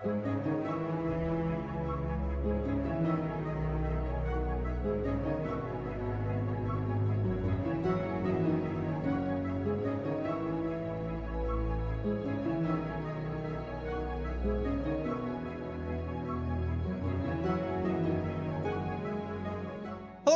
Hello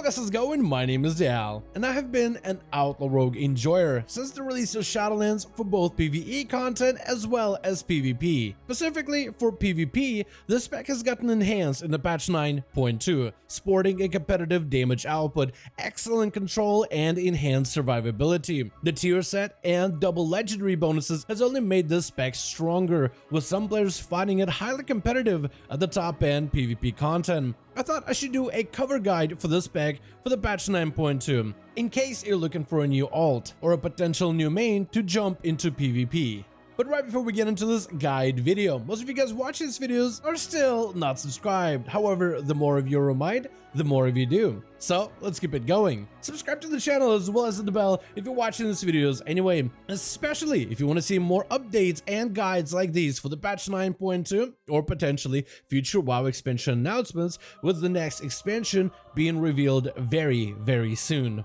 guys, how's it going? My name is Dal, and I have been an Outlaw Rogue enjoyer since the release of Shadowlands for both PvE content as well as PvP. Specifically for PvP, the spec has gotten enhanced in the patch 9.2, sporting a competitive damage output, excellent control, and enhanced survivability. The tier set and double legendary bonuses has only made this spec stronger, with some players finding it highly competitive at the top end PvP content. I thought I should do a cover guide for this spec for the patch 9.2, in case you're looking for a new alt or a potential new main to jump into PvP. But right before we get into this guide video, most of you guys watching these videos are still not subscribed. However, the more of you remind, the more of you do. So let's keep it going. Subscribe to the channel as well as hit the bell if you're watching these videos anyway, especially if you want to see more updates and guides like these for the patch 9.2 or potentially future WoW expansion announcements, with the next expansion being revealed very soon.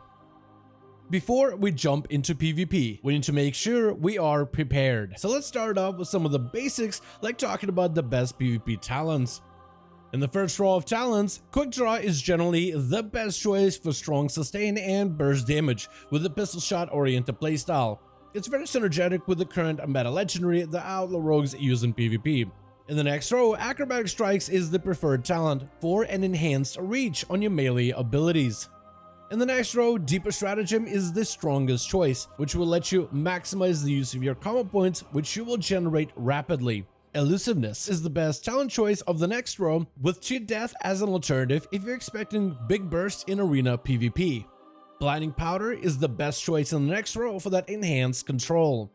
Before we jump into PvP, we need to make sure we are prepared. So let's start off with some of the basics, like talking about the best PvP talents. In the first row of talents, Quick Draw is generally the best choice for strong sustain and burst damage with a pistol shot oriented playstyle. It's very synergetic with the current meta legendary the Outlaw Rogues use in PvP. In the next row, Acrobatic Strikes is the preferred talent for an enhanced reach on your melee abilities. In the next row, Deeper Stratagem is the strongest choice, which will let you maximize the use of your combo points, which you will generate rapidly. Elusiveness is the best talent choice of the next row, with Cheat Death as an alternative if you're expecting big bursts in arena PvP. Blinding Powder is the best choice in the next row for that enhanced control.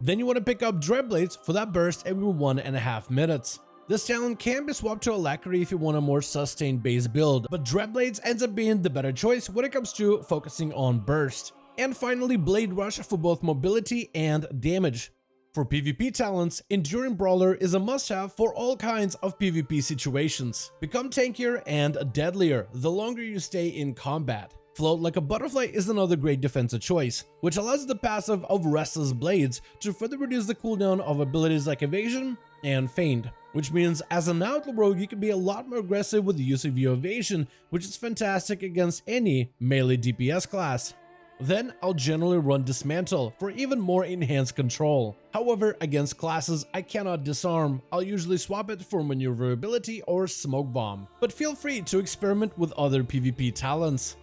Then you want to pick up Dreadblades for that burst every 1.5 minutes. This talent can be swapped to Alacrity if you want a more sustained base build, but Dreadblades ends up being the better choice when it comes to focusing on burst. And finally, Blade Rush for both mobility and damage. For PvP talents, Enduring Brawler is a must-have for all kinds of PvP situations. Become tankier and deadlier the longer you stay in combat. Float Like a Butterfly is another great defensive choice, which allows the passive of Restless Blades to further reduce the cooldown of abilities like Evasion and Feint, which means as an Outlaw Rogue you can be a lot more aggressive with the use of your Evasion, which is fantastic against any melee DPS class. Then I'll generally run Dismantle for even more enhanced control. However, against classes I cannot disarm, I'll usually swap it for Maneuverability or Smoke Bomb, but feel free to experiment with other PvP talents.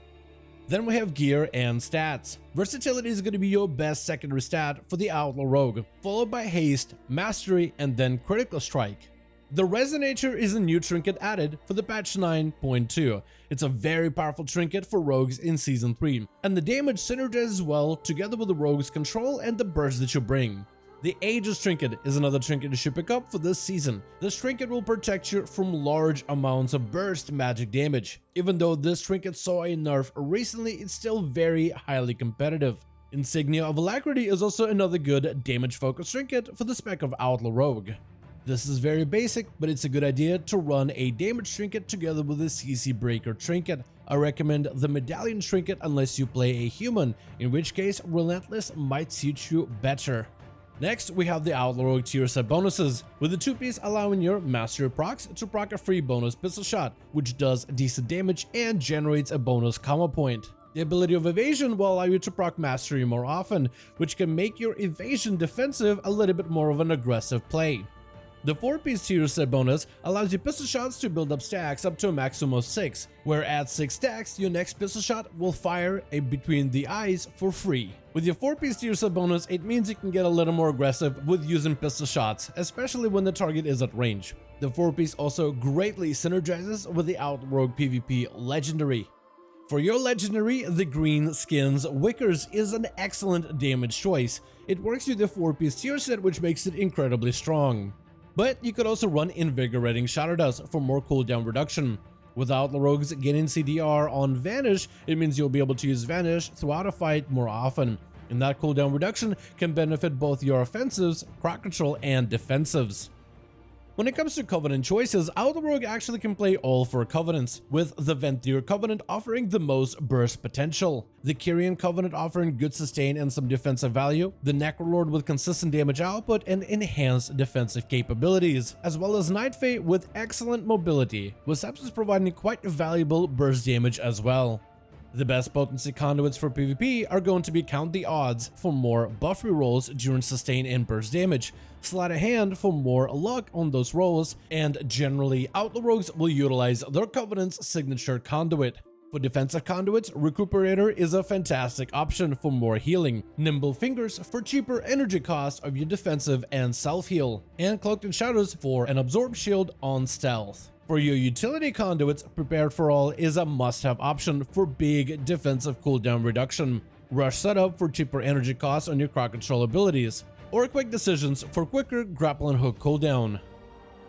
Then we have gear and stats. Versatility is going to be your best secondary stat for the Outlaw Rogue, followed by Haste, Mastery, and then Critical Strike. The Resonator is a new trinket added for the patch 9.2. It's a very powerful trinket for rogues in Season 3, and the damage synergizes well together with the rogue's control and the burst that you bring. The Aegis trinket is another trinket you should pick up for this season. This trinket will protect you from large amounts of burst magic damage. Even though this trinket saw a nerf recently, it's still very highly competitive. Insignia of Alacrity is also another good damage focused trinket for the spec of Outlaw Rogue. This is very basic, but it's a good idea to run a damage trinket together with a CC breaker trinket. I recommend the Medallion trinket unless you play a human, in which case Relentless might suit you better. Next, we have the Outlaw Rogue tier set bonuses, with the 2-piece allowing your Mastery procs to proc a free bonus pistol shot, which does decent damage and generates a bonus combo point. The ability of Evasion will allow you to proc Mastery more often, which can make your Evasion defensive a little bit more of an aggressive play. The 4-piece tier set bonus allows you pistol shots to build up stacks up to a maximum of 6, where at 6 stacks, your next pistol shot will fire between the eyes for free. With your 4-piece tier set bonus, it means you can get a little more aggressive with using pistol shots, especially when the target is at range. The 4-piece also greatly synergizes with the Outlaw Rogue PvP legendary. For your legendary, the Green Skins Wickers is an excellent damage choice. It works with the 4-piece tier set, which makes it incredibly strong. But you could also run Invigorating Shatter Dust for more cooldown reduction. With Outlaw Rogues getting CDR on Vanish, it means you'll be able to use Vanish throughout a fight more often, and that cooldown reduction can benefit both your offensives, crowd control, and defensives. When it comes to Covenant choices, Outlaw Rogue actually can play all 4 Covenants, with the Venthyr Covenant offering the most burst potential, the Kyrian Covenant offering good sustain and some defensive value, the Necrolord with consistent damage output and enhanced defensive capabilities, as well as Night Fae with excellent mobility, with Sepsis providing quite valuable burst damage as well. The best potency conduits for PvP are going to be Count the Odds for more buff rerolls during sustain and burst damage, Sleight of Hand for more luck on those rolls, and generally Outlaw Rogues will utilize their Covenant's signature conduit. For defensive conduits, Recuperator is a fantastic option for more healing, Nimble Fingers for cheaper energy cost of your defensive and self-heal, and Cloaked in Shadows for an absorb shield on stealth. For your utility conduits, Prepared for All is a must-have option for big defensive cooldown reduction, Rush Setup for cheaper energy costs on your crowd control abilities, or Quick Decisions for quicker grapple and hook cooldown.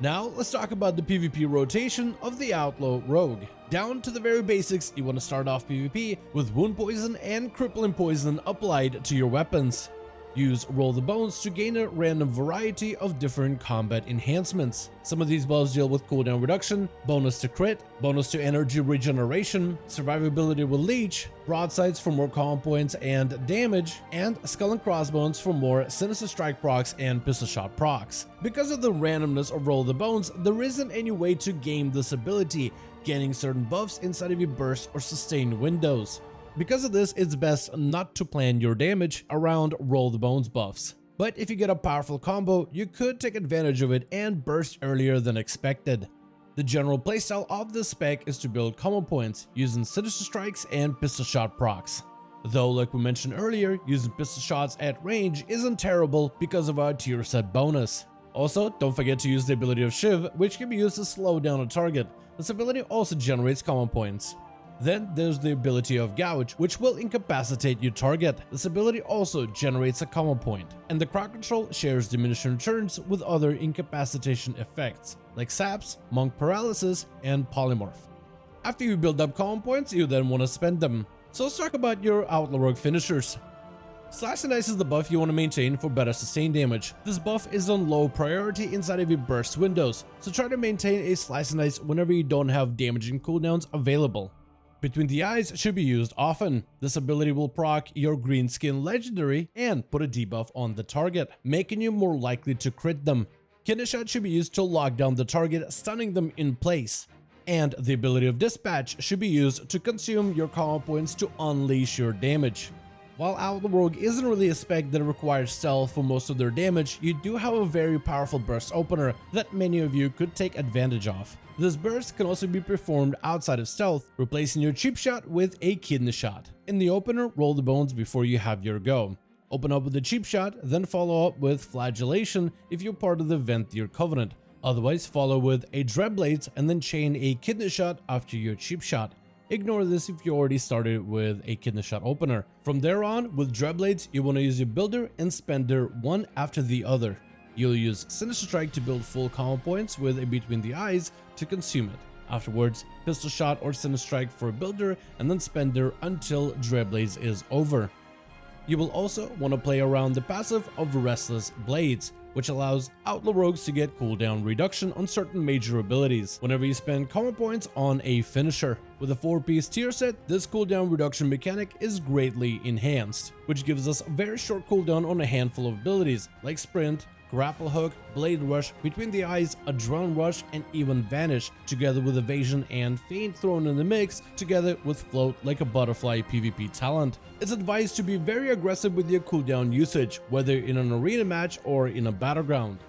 Now let's talk about the PvP rotation of the Outlaw Rogue. Down to the very basics, you want to start off PvP with Wound Poison and Crippling Poison applied to your weapons. Use Roll the Bones to gain a random variety of different combat enhancements. Some of these buffs deal with cooldown reduction, bonus to crit, bonus to energy regeneration, survivability with leech, broadsides for more comm points and damage, and skull and crossbones for more sinister strike procs and pistol shot procs. Because of the randomness of Roll the Bones, there isn't any way to game this ability, gaining certain buffs inside of your burst or sustained windows. Because of this, it's best not to plan your damage around Roll the Bones buffs. But if you get a powerful combo, you could take advantage of it and burst earlier than expected. The general playstyle of this spec is to build combo points using Sinister Strikes and Pistol Shot procs. Though, like we mentioned earlier, using pistol shots at range isn't terrible because of our tier set bonus. Also, don't forget to use the ability of Shiv, which can be used to slow down a target. This ability also generates combo points. Then there's the ability of Gouge, which will incapacitate your target. This ability also generates a combo point, and the crowd control shares diminishing returns with other incapacitation effects, like Saps, Monk Paralysis, and Polymorph. After you build up combo points, you then want to spend them. So let's talk about your Outlaw Rogue finishers. Slash and Ice is the buff you want to maintain for better sustain damage. This buff is on low priority inside of your burst windows, so try to maintain a Slice and Ice whenever you don't have damaging cooldowns available. Between the Eyes should be used often. This ability will proc your green skin legendary and put a debuff on the target, making you more likely to crit them. Kidney Shot should be used to lock down the target, stunning them in place. And the ability of Dispatch should be used to consume your combo points to unleash your damage. While Outlaw Rogue isn't really a spec that requires stealth for most of their damage, you do have a very powerful burst opener that many of you could take advantage of. This burst can also be performed outside of stealth, replacing your cheap shot with a kidney shot. In the opener, roll the bones before you have your go. Open up with the cheap shot, then follow up with flagellation if you're part of the Venthyr Covenant. Otherwise, follow with a Dreadblades and then chain a kidney shot after your cheap shot. Ignore this if you already started with a kidney shot opener. From there on, with Dreadblades, you want to use your builder and spender one after the other. You'll use Sinister Strike to build full combo points with a Between the Eyes to consume it. Afterwards, Pistol Shot or Sinister Strike for a builder and then spender until Dreadblades is over. You will also want to play around the passive of Restless Blades, which allows Outlaw Rogues to get cooldown reduction on certain major abilities whenever you spend combo points on a finisher. With a 4-piece tier set, this cooldown reduction mechanic is greatly enhanced, which gives us a very short cooldown on a handful of abilities like Sprint, Grapple Hook, Blade Rush, Between the Eyes, Adrenaline Rush, and even Vanish, together with Evasion and Feint thrown in the mix, together with Float like a butterfly PvP talent. It's advised to be very aggressive with your cooldown usage, whether in an arena match or in a battleground.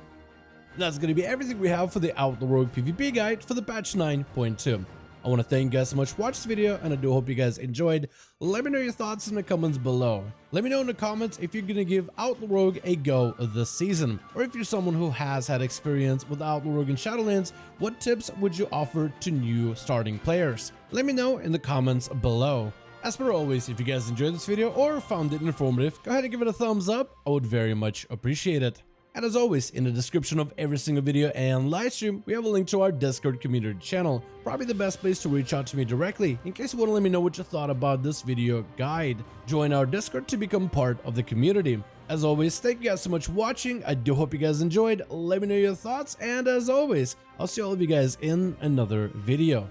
That's gonna be everything we have for the Outlaw Rogue PvP guide for the patch 9.2. I want to thank you guys so much for watching this video, and I do hope you guys enjoyed. Let me know your thoughts in the comments below. Let me know in the comments if you're gonna give Outlaw Rogue a go this season, or if you're someone who has had experience with Outlaw Rogue in Shadowlands, what tips would you offer to new starting players? Let me know in the comments below. As per always, if you guys enjoyed this video or found it informative, go ahead and give it a thumbs up. I would very much appreciate it. And as always, in the description of every single video and live stream, we have a link to our Discord community channel, probably the best place to reach out to me directly in case you want to let me know what you thought about this video guide. Join our Discord to become part of the community. As always, thank you guys so much for watching. I do hope you guys enjoyed. Let me know your thoughts, and as always, I'll see all of you guys in another video.